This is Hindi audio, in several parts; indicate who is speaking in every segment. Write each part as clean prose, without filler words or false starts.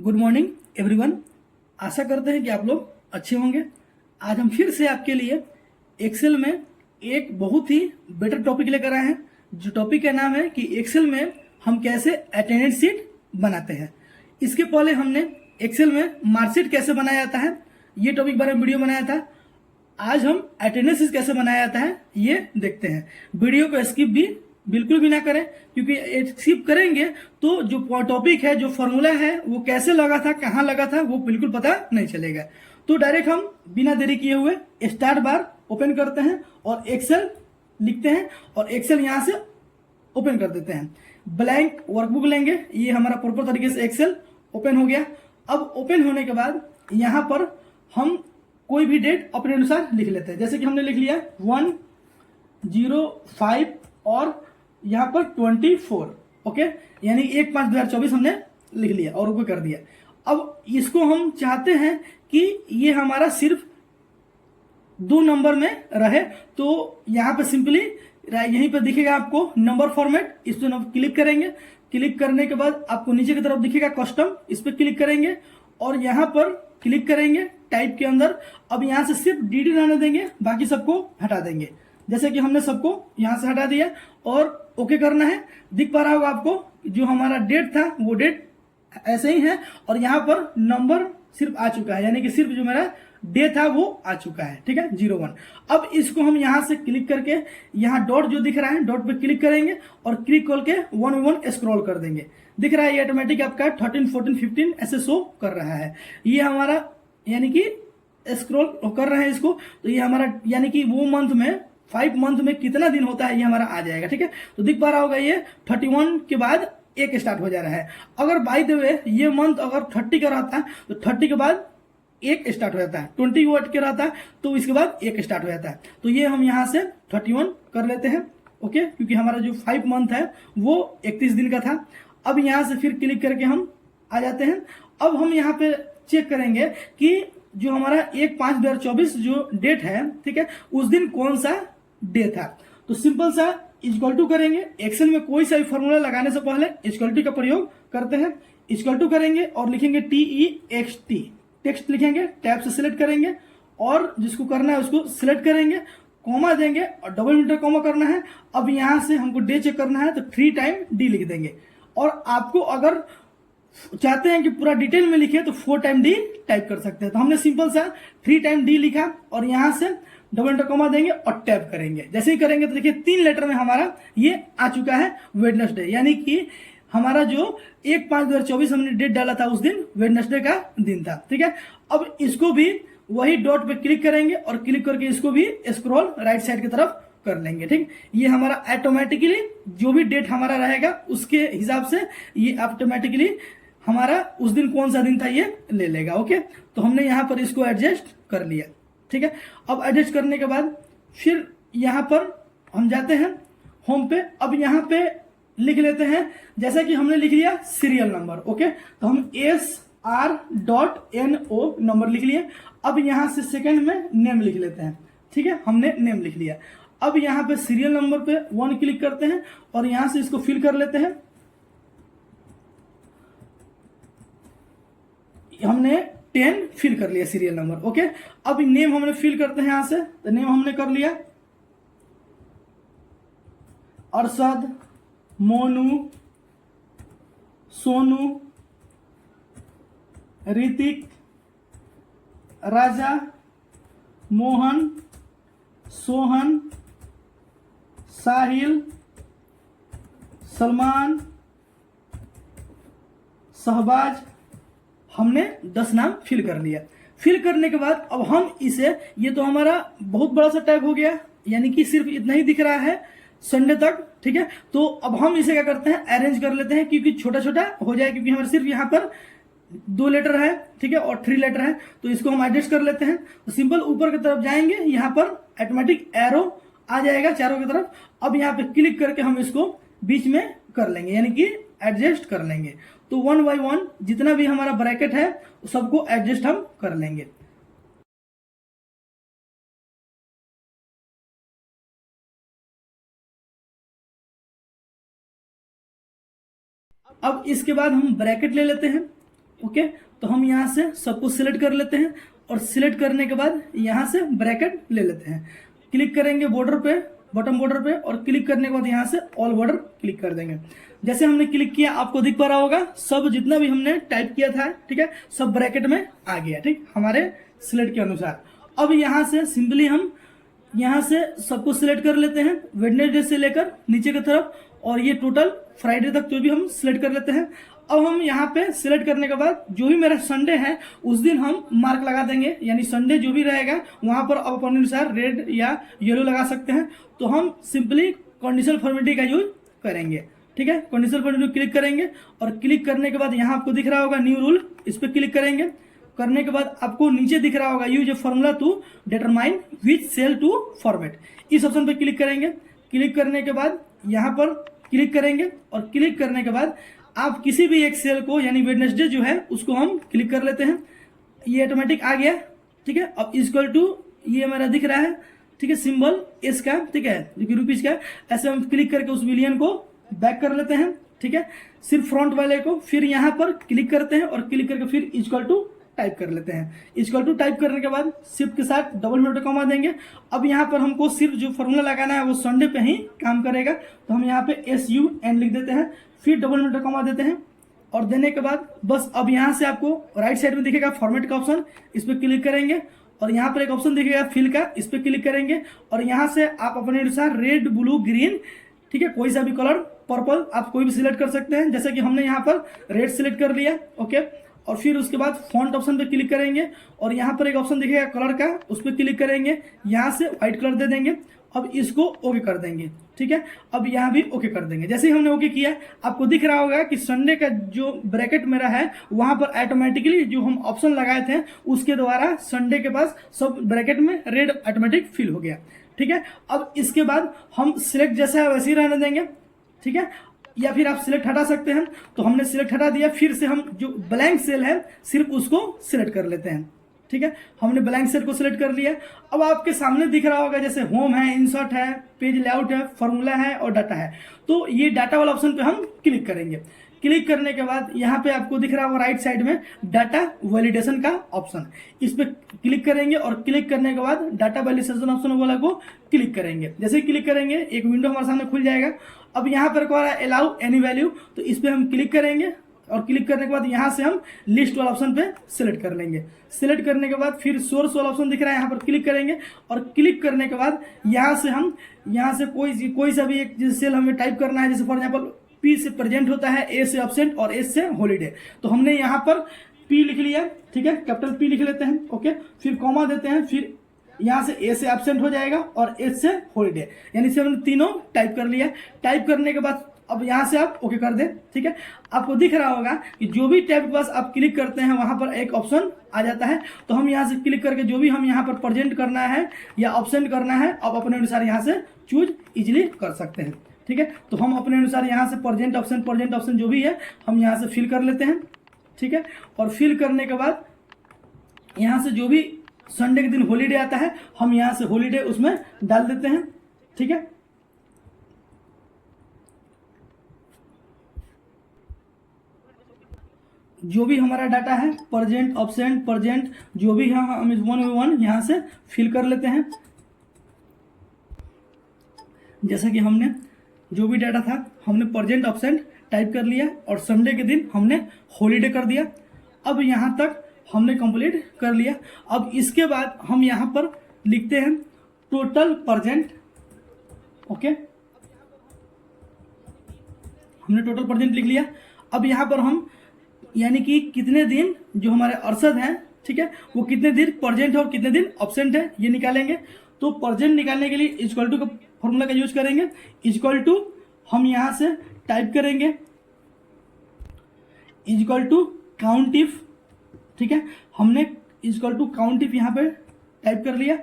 Speaker 1: Good morning everyone. आशा करते हैं कि आप लोग अच्छे होंगे। आज हम फिर से आपके लिए एक्सेल में एक बहुत ही बेटर टॉपिक लेकर आए हैं। जो टॉपिक का नाम है कि एक्सेल में हम कैसे अटेंडेंस शीट बनाते हैं। इसके पहले हमने एक्सेल में मार्कशीट कैसे बनाया जाता है ये टॉपिक बारे में वीडियो बनाया था। आज हम अटेंडेंस शीट कैसे बनाया जाता है ये देखते हैं। वीडियो को स्किप भी बिल्कुल भी ना करें, क्योंकि स्किप करेंगे तो जो टॉपिक है, जो फॉर्मूला है, वो कैसे लगा था, कहाँ लगा था, वो बिल्कुल पता नहीं चलेगा। तो डायरेक्ट हम बिना देरी किए हुए स्टार्ट बार ओपन करते हैं और एक्सेल लिखते हैं और एक्सेल यहां से ओपन कर देते हैं। ब्लैंक वर्कबुक लेंगे। ये हमारा प्रॉपर तरीके से एक्सेल ओपन हो गया। अब ओपन होने के बाद यहां पर हम कोई भी डेट अपने अनुसार लिख लेते हैं। जैसे कि हमने लिख लिया 1/05 और यहां पर 24, ओके, यानी 1/5/2024 हमने लिख लिया और ओके कर दिया। अब इसको हम चाहते हैं कि ये हमारा सिर्फ 2 नंबर में रहे, तो यहां पे सिंपली यहीं पे दिखेगा आपको नंबर फॉर्मेट, इस पर क्लिक करेंगे। क्लिक करने के बाद आपको नीचे की तरफ दिखेगा कस्टम, इस पर क्लिक करेंगे और यहां पर क्लिक करेंगे टाइप के अंदर। अब यहां से सिर्फ डी रहने देंगे, बाकी सबको हटा देंगे। जैसे कि हमने सबको यहां से हटा दिया और ओके करना है। दिख पा रहा होगा आपको जो हमारा डेट था वो डेट ऐसे ही है और यहां पर नंबर सिर्फ आ चुका है, यानी कि सिर्फ जो मेरा डे था वो आ चुका है। ठीक है, 01। अब इसको हम यहां से क्लिक करके यहां डॉट जो दिख रहा है, डॉट पे क्लिक करेंगे और क्लिक करके 1 स्क्रॉल कर देंगे। दिख रहा है ये ऑटोमेटिक आपका 13, 14, 15 ऐसे शो कर रहा है। ये हमारा यानी कि स्क्रॉल कर रहे हैं इसको, तो ये हमारा यानी कि वो मंथ में 5 मंथ में कितना दिन होता है ये हमारा आ जाएगा। ठीक है, तो दिख पा रहा होगा ये 31 के बाद एक स्टार्ट हो जा रहा है। अगर बाय द वे ये मंथ अगर 30 का रहता है तो 30 के बाद एक स्टार्ट हो जाता है। 20 के रहता है तो इसके बाद एक स्टार्ट हो जाता है। तो ये हम यहां से 31 कर लेते हैं, ओके, क्योंकि हमारा जो 5 मंथ है वो 31 दिन का था। अब यहां से फिर क्लिक करके हम आ जाते हैं। अब हम यहाँ पे चेक करेंगे कि जो हमारा 1/5/2024 जो डेट है, ठीक है, उस दिन कौन सा डे था। तो सिंपल सा इक्वल टू करेंगे। एक्सेल में कोई सा भी फॉर्मूला लगाने से पहले इक्वल टू का प्रयोग करते हैं। इक्वल टू करेंगे और लिखेंगे TEXT, टेक्स्ट लिखेंगे, टैब से सिलेक्ट करेंगे और जिसको करना है उसको सिलेक्ट करेंगे, कॉमा देंगे और डबल इंटर कॉमा करना है। अब यहां से हमको डे चेक करना है तो 3 टाइम डी लिख देंगे। और आपको अगर चाहते हैं कि पूरा डिटेल में लिखे तो 4 टाइम डी टाइप कर सकते हैं। तो हमने सिंपल सा 3 टाइम डी लिखा और यहां से डबल इंटर कॉमा देंगे और टैप करेंगे। जैसे ही करेंगे तो देखिए 3 लेटर में हमारा ये आ चुका है वेडनेसडे, यानी कि हमारा जो 1/5/2024 हमने डेट डाला था उस दिन वेडनेसडे का दिन था। ठीक है, अब इसको भी वही डॉट पे क्लिक करेंगे और क्लिक करके इसको भी स्क्रॉल राइट साइड की तरफ कर लेंगे। ठीक, ये हमारा ऑटोमेटिकली जो भी डेट हमारा रहेगा उसके हिसाब से ये ऑटोमेटिकली हमारा उस दिन कौन सा दिन था ये ले लेगा। ओके, तो हमने यहां पर इसको एडजस्ट कर लिया। ठीक है, अब एडजस्ट करने के बाद फिर यहां पर हम जाते हैं होम पे। अब यहां पे लिख लेते हैं, जैसा कि हमने लिख लिया सीरियल नंबर, ओके, तो हम SR.NO नंबर लिख लिए। अब यहां से सेकंड में नेम लिख लेते हैं। ठीक है, हमने नेम लिख लिया। अब यहां पे सीरियल नंबर पे 1 क्लिक करते हैं और यहां से इसको फिल कर लेते हैं। हमने 10 फिल कर लिया सीरियल नंबर, ओके। अब नेम हमने फिल करते हैं यहां से, तो नेम हमने कर लिया अरशद, मोनू, सोनू, ऋतिक, राजा, मोहन, सोहन, साहिल, सलमान, शहबाज, हमने 10 नाम फिल कर लिया। फिल करने के बाद अब हम इसे, ये तो हमारा बहुत बड़ा सा टाइप हो गया, यानी कि सिर्फ इतना ही दिख रहा है संडे तक। ठीक है, तो अब हम इसे क्या करते हैं, अरेंज कर लेते हैं, क्योंकि छोटा छोटा हो जाए, क्योंकि हमारे सिर्फ यहाँ पर 2 लेटर है, ठीक है, और 3 लेटर है, तो इसको हम एडजस्ट कर लेते हैं। तो सिंपल ऊपर की तरफ जाएंगे, यहाँ पर ऑटोमेटिक एरो आ जाएगा चारों की तरफ। अब यहाँ पे क्लिक करके हम इसको बीच में कर लेंगे, यानी कि एडजस्ट कर लेंगे। तो 1 बाय 1 जितना भी हमारा ब्रैकेट है सबको एडजस्ट हम कर लेंगे। अब इसके बाद हम ब्रैकेट ले लेते हैं। ओके, तो हम यहाँ से सब कुछ सिलेक्ट कर लेते हैं और सिलेक्ट करने के बाद यहाँ से ब्रैकेट ले लेते हैं, क्लिक करेंगे बॉर्डर पे, बॉटम बॉर्डर पे, और क्लिक करने के बाद यहाँ से ऑल बॉर्डर क्लिक कर देंगे। जैसे हमने क्लिक किया आपको दिख पा रहा होगा सब जितना भी हमने टाइप किया था, ठीक है, सब ब्रैकेट में आ गया, ठीक, हमारे सिलेक्ट के अनुसार। अब यहाँ से सिंपली हम यहाँ से सब कुछ सिलेक्ट कर लेते हैं, वेडनेसडे से लेकर नीचे की तरफ, और ये टोटल फ्राइडे तक जो भी हम सिलेक्ट कर लेते हैं। अब हम यहाँ पे सिलेक्ट करने के बाद जो भी मेरा संडे है उस दिन हम मार्क लगा देंगे, यानी संडे जो भी रहेगा वहां पर आप अपने अनुसार रेड या येलो लगा सकते हैं। तो हम सिंपली कंडीशनल फॉर्मेलिटी का यूज करेंगे, ठीक है। कंडीशनल फॉर्मेलिटी क्लिक करेंगे और क्लिक करने के बाद यहाँ आपको दिख रहा होगा न्यू रूल, इस पर क्लिक करेंगे। करने के बाद आपको नीचे दिख रहा होगा use a formula to determine which cell to format, इस ऑप्शन पे क्लिक करेंगे। क्लिक करने के बाद यहाँ पर क्लिक करेंगे और क्लिक करने के बाद आप किसी भी एक सेल को, यानी वेडनेसडे जो है उसको हम क्लिक कर लेते हैं, ये ऑटोमेटिक आ गया, ठीक है। अब इक्वल टू ये हमारा दिख रहा है, ठीक है, सिंबल एस का, ठीक है, जो कि रुपीज का, ऐसे हम क्लिक करके उस बिलियन को बैक कर लेते हैं, ठीक है, सिर्फ फ्रंट वाले को। फिर यहाँ पर क्लिक करते हैं और क्लिक करके फिर इक्वल टू टाइप कर लेते हैं। इक्वल टू टाइप करने के बाद शिफ्ट के साथ डबल इन्वर्टर कॉमा देंगे। अब यहाँ पर हमको सिर्फ जो फॉर्मूला लगाना है वो संडे पे ही काम करेगा, तो हम यहाँ पे SUN लिख देते हैं, फिर डबल इन्वर्टर कॉमा देते हैं और देने के बाद बस अब यहाँ से आपको राइट साइड में दिखेगा फॉर्मेट का ऑप्शन, इस पर क्लिक करेंगे और यहाँ पर एक ऑप्शन दिखेगा फिल का, इस पर क्लिक करेंगे और यहाँ से आप अपने अनुसार रेड, ब्लू, ग्रीन, ठीक है, कोई सा भी कलर, पर्पल, आप कोई भी सिलेक्ट कर सकते हैं। जैसे कि हमने यहाँ पर रेड सिलेक्ट कर लिया, ओके। और फिर उसके बाद फॉन्ट ऑप्शन पे क्लिक करेंगे और यहाँ पर एक ऑप्शन दिखेगा कलर का, उस पर क्लिक करेंगे, यहाँ से व्हाइट कलर दे देंगे। अब इसको ओके कर देंगे, ठीक है। अब यहाँ भी ओके कर देंगे। जैसे ही हमने ओके किया आपको दिख रहा होगा कि संडे का जो ब्रैकेट मेरा है वहां पर ऑटोमेटिकली जो हम ऑप्शन लगाए थे उसके द्वारा संडे के पास सब ब्रैकेट में रेड ऑटोमेटिक फिल हो गया, ठीक है। अब इसके बाद हम सिलेक्ट जैसा है वैसे ही रहने देंगे, ठीक है, या फिर आप सिलेक्ट हटा सकते हैं। तो हमने सिलेक्ट हटा दिया, फिर से हम जो ब्लैंक सेल है सिर्फ उसको सिलेक्ट कर लेते हैं, ठीक है। हमने ब्लैंक सेल को सिलेक्ट कर लिया। अब आपके सामने दिख रहा होगा जैसे होम है, इंसर्ट है, पेज लेआउट है, फॉर्मूला है और डाटा है। तो ये डाटा वाला ऑप्शन पे हम क्लिक करेंगे। क्लिक करने के बाद यहाँ पे आपको दिख रहा होगा राइट साइड में डाटा वैलिडेशन का ऑप्शन, इस पे क्लिक करेंगे और क्लिक करने के बाद डाटा वैलिडेशन ऑप्शन वाला को क्लिक करेंगे। जैसे ही क्लिक करेंगे एक विंडो हमारे सामने खुल जाएगा। अब यहाँ पर कह रहा है अलाउ एनी वैल्यू, तो इस पे हम क्लिक करेंगे और क्लिक करने के बाद यहाँ से हम लिस्ट वाला ऑप्शन पे सिलेक्ट कर लेंगे। सिलेक्ट करने के बाद फिर सोर्स वाला ऑप्शन दिख रहा है, यहाँ पर क्लिक करेंगे और क्लिक करने के बाद यहाँ से हम यहाँ से कोई सा भी एक सेल हमें टाइप करना है। जैसे फॉर एग्जाम्पल P से प्रेजेंट होता है, A से एब्सेंट और S से हॉलीडे, तो हमने यहाँ पर P लिख लिया, ठीक है, कैपिटल P लिख लेते हैं, ओके। फिर कॉमा देते हैं, फिर यहाँ से A से एब्सेंट हो जाएगा और S से हॉलीडे, यानी से हमने तीनों टाइप कर लिया। टाइप करने के बाद अब यहाँ से आप ओके कर दें, ठीक है। आपको दिख रहा होगा कि जो भी टैब के पास आप क्लिक करते हैं वहां पर एक ऑप्शन आ जाता है। तो हम यहाँ से क्लिक करके जो भी हम यहाँ पर प्रेजेंट करना है या ऑप्शन करना है आप अपने अनुसार यहाँ से चूज इजिली कर सकते हैं, ठीक है। तो हम अपने अनुसार यहाँ से प्रेजेंट ऑप्शन जो भी है हम यहाँ से फिल कर लेते हैं, ठीक है। और फिल करने के बाद यहाँ से जो भी संडे के दिन हॉलीडे आता है हम यहाँ से हॉलीडे उसमें डाल देते हैं, ठीक है। जो भी हमारा डाटा है प्रेजेंट, ऑब्सेंट, प्रेजेंट जो भी है हम वन यहाँ से फिल कर लेते हैं। जैसा कि हमने जो भी डाटा था हमने प्रेजेंट, ऑब्सेंट टाइप कर लिया और संडे के दिन हमने हॉलीडे कर दिया। अब यहाँ तक हमने कंप्लीट कर लिया। अब इसके बाद हम यहाँ पर लिखते हैं टोटल प्रेजेंट, ओके। हमने टोटल प्रेजेंट लिख लिया। अब यहाँ पर हम यानी कि कितने दिन जो हमारे अरशद हैं, ठीक है, वो कितने दिन प्रेजेंट है और कितने दिन ऑब्सेंट है ये निकालेंगे। तो प्रेजेंट निकालने के लिए इक्वल टू का फॉर्मूला का यूज करेंगे। इक्वल टू हम यहाँ से टाइप करेंगे इक्वल टू काउंट इफ, ठीक है। हमने इक्वल टू काउंट इफ यहाँ पे टाइप कर लिया।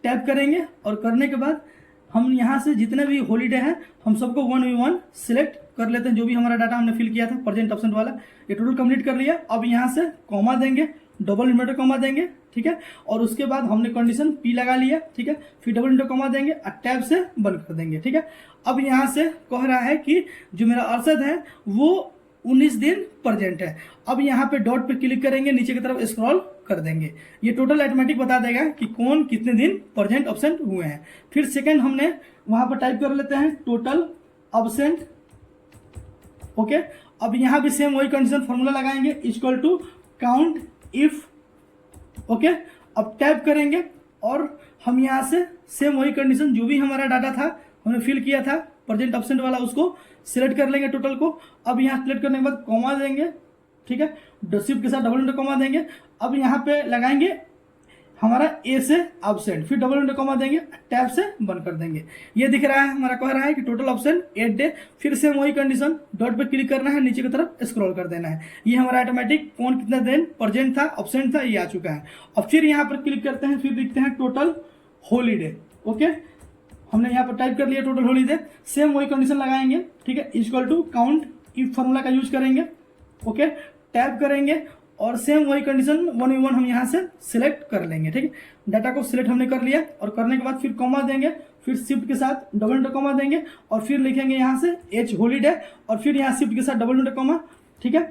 Speaker 1: टाइप करेंगे और करने के बाद हम यहाँ से जितने भी हॉलीडे हैं हम सबको 1v1 सिलेक्ट कर लेते हैं। जो भी हमारा डाटा हमने फिल किया था प्रेजेंट, ऑप्शन वाला, ये टोटल कंप्लीट कर लिया। अब यहाँ से कॉमा देंगे, डबल इन्वर्टर कॉमा देंगे, ठीक है। और उसके बाद हमने कंडीशन P लगा लिया, ठीक है। फिर डबल इन्वर्टर कॉमा देंगे और टैब से बंद कर देंगे, ठीक है। अब यहाँ से कह रहा है कि जो मेरा अरशद है वो 19 दिन प्रेजेंट है। अब यहाँ पे डॉट पे क्लिक करेंगे, नीचे की तरफ स्क्रॉल कर देंगे, ये टोटल ऑटोमेटिक बता देगा कि कौन कितने दिन प्रेजेंट अब्सेंट हुए हैं। फिर सेकंड हमने वहां पर टाइप कर लेते हैं टोटल अब्सेंट। ओके, अब यहाँ भी सेम वही कंडीशन फॉर्मूला लगाएंगे, equal to count if. Okay, अब टाइप करेंगे और हम यहाँ से सेम वही कंडीशन जो भी हमारा डाटा था हमने फिल किया था प्रेजेंट अब्सेंट वाला, उसको सिलेक्ट कर लेंगे टोटल को। अब यहाँ सिलेक्ट करने के बाद कॉमा देंगे, ठीक है, शिफ्ट के साथ डबल इंटू कॉमा देंगे। अब यहाँ पे लगाएंगे हमारा ए से अब्सेंट, फिर डबल इंटू कॉमा देंगे, टैब से बंद कर देंगे। ये दिख रहा है हमारा, कह रहा है कि टोटल अब्सेंट 8 डे। फिर से वही कंडीशन, डॉट पे क्लिक करना है, नीचे की तरफ स्क्रॉल कर देना है। ये हमारा ऑटोमेटिक कौन कितना दिन प्रेजेंट था अब्सेंट था ये आ चुका है। अब फिर यहाँ पर क्लिक करते हैं, फिर देखते हैं टोटल हॉलीडे। ओके, हमने यहाँ पर टाइप कर लिया टोटल हॉलीडे, सेम वही कंडीशन लगाएंगे, ठीक है, equal to count if formula का यूज करेंगे। ओके, टैप करेंगे और सेम वही कंडीशन 1v1 हम यहाँ से सिलेक्ट कर लेंगे, ठीक है। डाटा को सिलेक्ट हमने कर लिया और करने के बाद फिर कॉमा देंगे, फिर शिफ्ट के साथ डबल इंटू कॉमा देंगे और फिर लिखेंगे यहाँ से एच हॉलीडे और फिर यहाँ शिफ्ट के साथ डबल इंटू कॉमा, ठीक है,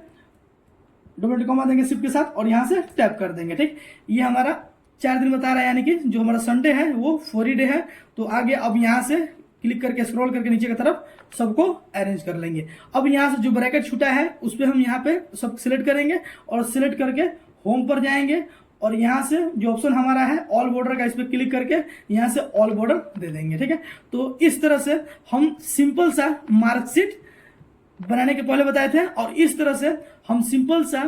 Speaker 1: डबल इंटू कॉमा देंगे शिफ्ट के साथ और यहाँ से टैप कर देंगे, ठीक। ये हमारा 4 दिन बता रहा है, यानी कि जो हमारा संडे है वो 4 डे है। तो आगे अब यहाँ से क्लिक करके स्क्रॉल करके नीचे की तरफ सबको अरेंज कर लेंगे। अब यहाँ से जो ब्रैकेट छूटा है उस पर हम यहाँ पे सब सिलेक्ट करेंगे और सिलेक्ट करके होम पर जाएंगे और यहाँ से जो ऑप्शन हमारा है ऑल बॉर्डर का, इस पर क्लिक करके यहाँ से ऑल बॉर्डर दे देंगे, ठीक है। तो इस तरह से हम सिंपल सा मार्कशीट बनाने के पहले बताए थे और इस तरह से हम सिंपल सा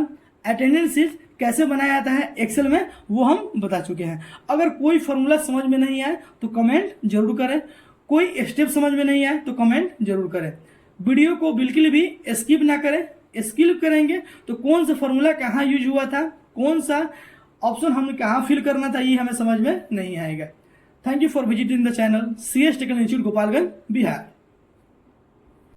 Speaker 1: अटेंडेंस शीट कैसे बनाया जाता है एक्सेल में वो हम बता चुके हैं। अगर कोई फॉर्मूला समझ में नहीं आए तो कमेंट जरूर करें, कोई स्टेप समझ में नहीं आए तो कमेंट जरूर करें। वीडियो को बिल्कुल भी स्किप ना करें, स्किप करेंगे तो कौन सा फॉर्मूला कहाँ यूज हुआ था, कौन सा ऑप्शन हमें कहाँ फिल करना था ये हमें समझ में नहीं आएगा। Thank you for visiting the channel CS technical institute Gopalganj Bihar.